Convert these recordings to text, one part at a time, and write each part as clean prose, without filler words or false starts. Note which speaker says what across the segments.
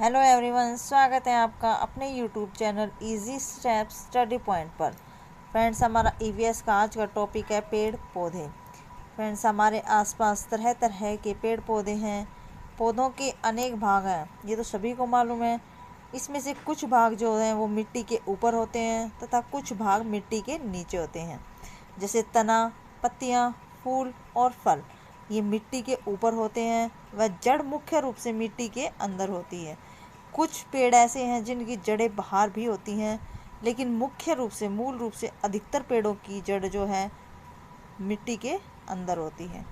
Speaker 1: Hello everyone, स्वागत है आपका अपने YouTube channel easy steps study point पर। फ्रेंड्स, हमारा ईवीएस का आज का टॉपिक है पेड़ पौधे। फ्रेंड्स, हमारे आसपास तरह तरह के पेड़ पौधे हैं। पौधों के अनेक भाग हैं, ये तो सभी को मालूम है। इसमें से कुछ भाग जो हैं वो मिट्टी के ऊपर होते हैं तथा कुछ भाग मिट्टी के नीचे होते हैं। जैसे तना, पत्तियाँ, फूल और फल ये मिट्टी के ऊपर होते हैं। वह जड़ मुख्य रूप से मिट्टी के अंदर होती है। कुछ पेड़ ऐसे हैं जिनकी जड़ें बाहर भी होती हैं, लेकिन मूल रूप से अधिकतर पेड़ों की जड़ जो है मिट्टी के अंदर होती है।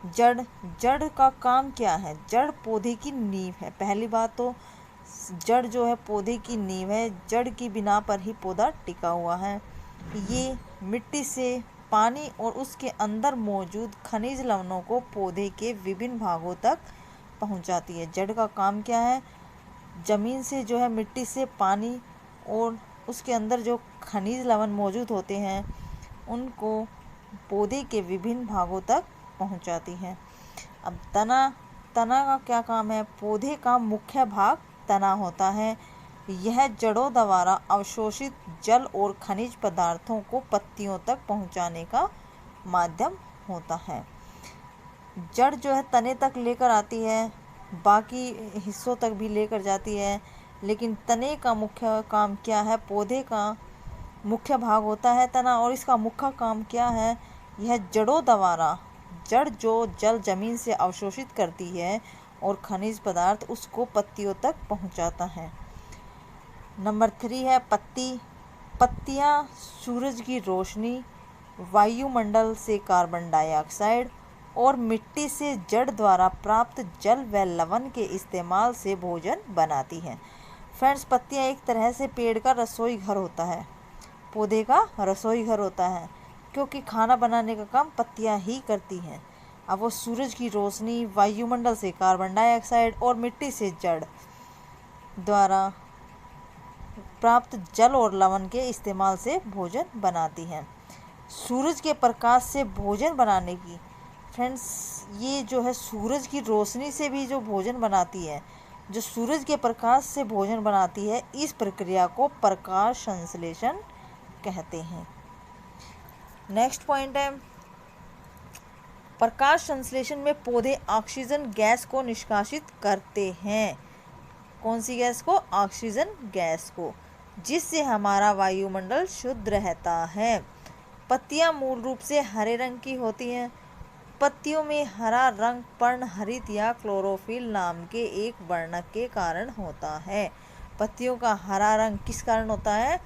Speaker 1: जड़ जड़ का काम क्या है? जड़ पौधे की नींव है। पहली बात तो जड़ जो है पौधे की नींव है। जड़ की बिना पर ही पौधा टिका हुआ है। ये मिट्टी से पानी और उसके अंदर मौजूद खनिज लवणों को पौधे के विभिन्न भागों तक पहुंचाती है। जड़ का काम क्या है? ज़मीन से जो है मिट्टी से पानी और उसके अंदर जो खनिज लवण मौजूद होते हैं उनको पौधे के विभिन्न भागों तक पहुंचाती है। अब तना का क्या काम है? पौधे का मुख्य भाग तना होता है। यह जड़ों द्वारा अवशोषित जल और खनिज पदार्थों को पत्तियों तक पहुंचाने का माध्यम होता है। जड़ जो है तने तक लेकर आती है, बाकी हिस्सों तक भी लेकर जाती है, लेकिन तने का मुख्य काम क्या है? पौधे का मुख्य भाग होता है तना, और इसका मुख्य काम क्या है? यह जड़ों द्वारा जड़ जो जल जमीन से अवशोषित करती है और खनिज पदार्थ उसको पत्तियों तक पहुंचाता है। नंबर 3 है पत्ती। पत्तियां सूरज की रोशनी, वायुमंडल से कार्बन डाइऑक्साइड और मिट्टी से जड़ द्वारा प्राप्त जल व लवण के इस्तेमाल से भोजन बनाती हैं। फ्रेंड्स, पत्तियां एक तरह से पेड़ का रसोई घर होता है, पौधे का रसोई घर होता है, क्योंकि खाना बनाने का काम पत्तियां ही करती हैं। अब वो सूरज की रोशनी, वायुमंडल से कार्बन डाइऑक्साइड और मिट्टी से जड़ द्वारा प्राप्त जल और लवण के इस्तेमाल से भोजन बनाती हैं। सूरज के प्रकाश से भोजन बनाने की, फ्रेंड्स, ये जो है सूरज की रोशनी से भी जो भोजन बनाती है, जो सूरज के प्रकाश से भोजन बनाती है, इस प्रक्रिया को प्रकाश संश्लेषण कहते हैं। नेक्स्ट पॉइंट है प्रकाश संश्लेषण में पौधे ऑक्सीजन गैस को निष्कासित करते हैं। कौन सी गैस को? ऑक्सीजन गैस को, जिससे हमारा वायुमंडल शुद्ध रहता है। पत्तियां मूल रूप से हरे रंग की होती हैं। पत्तियों में हरा रंग पर्णहरित या क्लोरोफिल नाम के एक वर्णक के कारण होता है। पत्तियों का हरा रंग किस कारण होता है?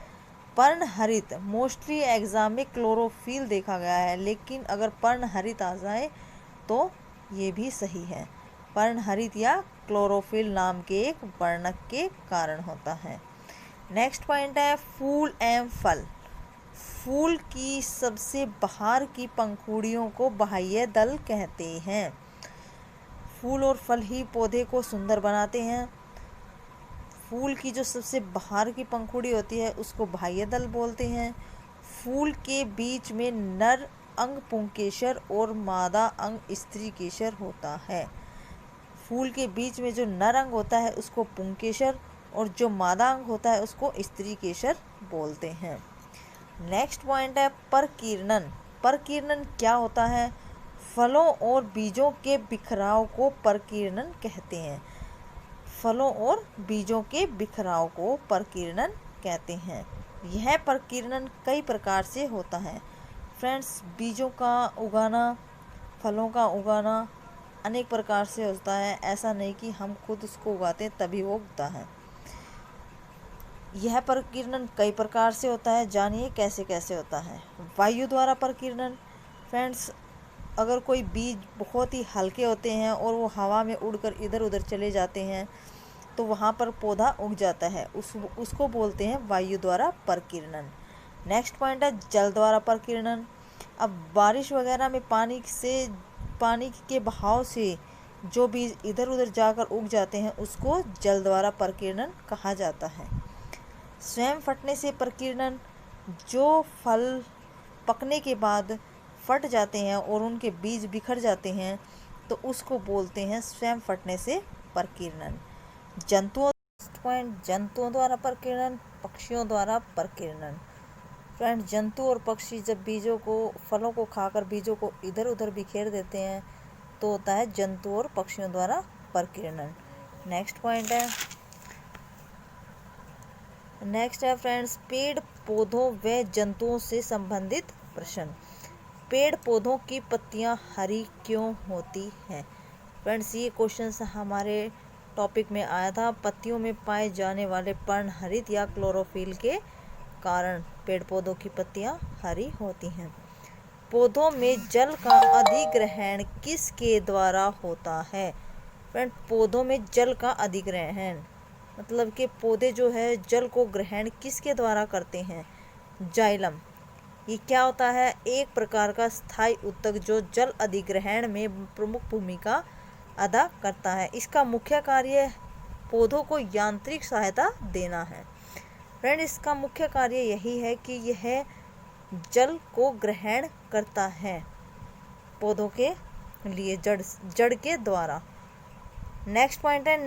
Speaker 1: पर्णहरित। मोस्टली एग्जाम में क्लोरोफिल देखा गया है, लेकिन अगर पर्णहरित आ जाए तो ये भी सही है। पर्णहरित या क्लोरोफिल नाम के एक वर्णक के कारण होता है। नेक्स्ट पॉइंट है फूल एवं फल। फूल की सबसे बाहर की पंखुड़ियों को बाह्य दल कहते हैं। फूल और फल ही पौधे को सुंदर बनाते हैं। फूल की जो सबसे बाहर की पंखुड़ी होती है उसको बाह्य दल बोलते हैं। फूल के बीच में नर अंग पुंकेसर और मादा अंग स्त्री केसर होता है। फूल के बीच में जो नर अंग होता है उसको पुंकेसर और जो मादा अंग होता है उसको स्त्री केसर बोलते हैं। नेक्स्ट पॉइंट है परकीर्णन। परकीर्णन क्या होता है? फलों और बीजों के बिखराव को परकीर्णन कहते हैं। फलों और बीजों के बिखराव को परकीर्णन कहते हैं। यह परकीर्णन कई प्रकार से होता है। फ्रेंड्स, बीजों का उगाना, फलों का उगाना अनेक प्रकार से होता है। ऐसा नहीं कि हम खुद उसको उगाते तभी वो उगता है। यह परकीर्णन कई प्रकार से होता है। जानिए कैसे कैसे होता है। वायु द्वारा परकीर्णन। फ्रेंड्स, अगर कोई बीज बहुत ही हल्के होते हैं और वो हवा में उड़कर इधर उधर चले जाते हैं तो वहाँ पर पौधा उग जाता है, उसको बोलते हैं वायु द्वारा परकीर्णन। नेक्स्ट पॉइंट है जल द्वारा परकीर्णन। अब बारिश वगैरह में पानी के बहाव से जो बीज इधर उधर जाकर उग जाते हैं उसको जल द्वारा परकीर्णन कहा जाता है। स्वयं फटने से परकीर्णन। जो फल पकने के बाद फट जाते हैं और उनके बीज बिखर जाते हैं तो उसको बोलते हैं स्वयं फटने से परकीर्णन। जंतुओं पॉइंट, जंतुओं द्वारा प्रकीर्णन, पक्षियों द्वारा प्रकीर्णन। फ्रेंड्स, जंतु और पक्षी जब बीजों को, फलों को खाकर बीजों को इधर उधर बिखेर देते हैं तो होता है जंतु और पक्षियों द्वारा प्रकीर्णन। नेक्स्ट पॉइंट है, नेक्स्ट है फ्रेंड्स, पेड़ पौधों व जंतुओं से संबंधित प्रश्न। पेड़ पौधों की पत्तियां हरी क्यों होती हैं? फ्रेंड्स, ये क्वेश्चन हमारे टॉपिक में आया था। पत्तियों में पाए जाने वाले पर्णहरित या क्लोरोफिल के कारण पेड़ पौधों की पत्तियां हरी होती हैं। पौधों में जल का अधिग्रहण किसके द्वारा होता है? फ्रेंड, पौधों में जल का अधिग्रहण मतलब कि पौधे जो है जल को ग्रहण किसके द्वारा करते हैं? जाइलम। ये क्या होता है? एक प्रकार का स्थायी ऊतक जो जल अधिग्रहण में प्रमुख भूमिका अदा करता है। इसका मुख्य कार्य पौधों को यांत्रिक सहायता देना है। फ्रेंड, इसका मुख्य कार्य यही है कि यह जल को ग्रहण करता है पौधों के लिए जड़ के द्वारा। नेक्स्ट पॉइंट है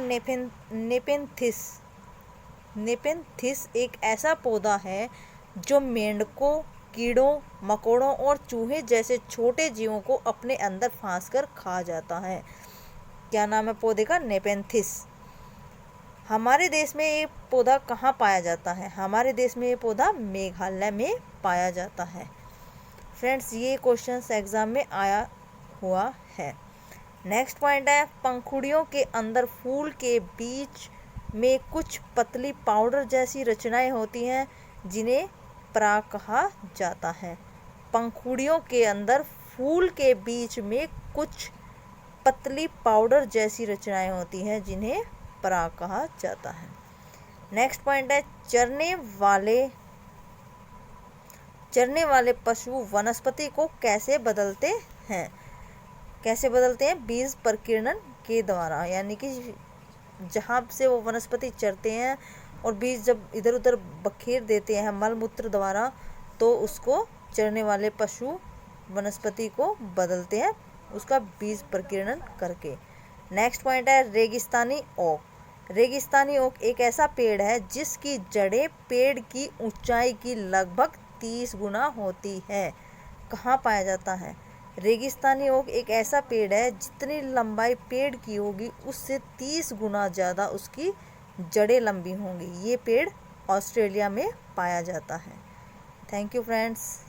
Speaker 1: नेपेंथिस। नेपेंथिस एक ऐसा पौधा है जो मेंढकों, कीड़ों, मकोड़ों और चूहे जैसे छोटे जीवों को अपने अंदर फांसकर खा जाता है। क्या नाम है पौधे का? नेपेंथिस। हमारे देश में ये पौधा कहाँ पाया जाता है? हमारे देश में ये पौधा मेघालय में पाया जाता है। फ्रेंड्स, ये क्वेश्चन एग्जाम में आया हुआ है। नेक्स्ट पॉइंट है, पंखुड़ियों के अंदर फूल के बीच में कुछ पतली पाउडर जैसी रचनाएं होती हैं जिन्हें पराग कहा जाता है। पंखुड़ियों के अंदर फूल के बीच में कुछ पतली पाउडर जैसी रचनाएं होती हैं जिन्हें पराग कहा जाता है। नेक्स्ट पॉइंट है, चरने वाले पशु वनस्पति को कैसे बदलते हैं? कैसे बदलते हैं? बीज प्रकीर्णन के द्वारा, यानी कि जहाँ से वो वनस्पति चरते हैं और बीज जब इधर उधर बखेर देते हैं मल मूत्र द्वारा, तो उसको चरने वाले पशु वनस्पति को बदलते हैं उसका बीज प्रकीर्णन करके। नेक्स्ट पॉइंट है, रेगिस्तानी ओक। रेगिस्तानी ओक एक ऐसा पेड़ है जिसकी जड़ें पेड़ की ऊंचाई की लगभग 30 गुना होती है। कहाँ पाया जाता है? रेगिस्तानी ओक एक ऐसा पेड़ है जितनी लंबाई पेड़ की होगी उससे 30 गुना ज़्यादा उसकी जड़ें लंबी होंगी। ये पेड़ ऑस्ट्रेलिया में पाया जाता है। Thank you friends.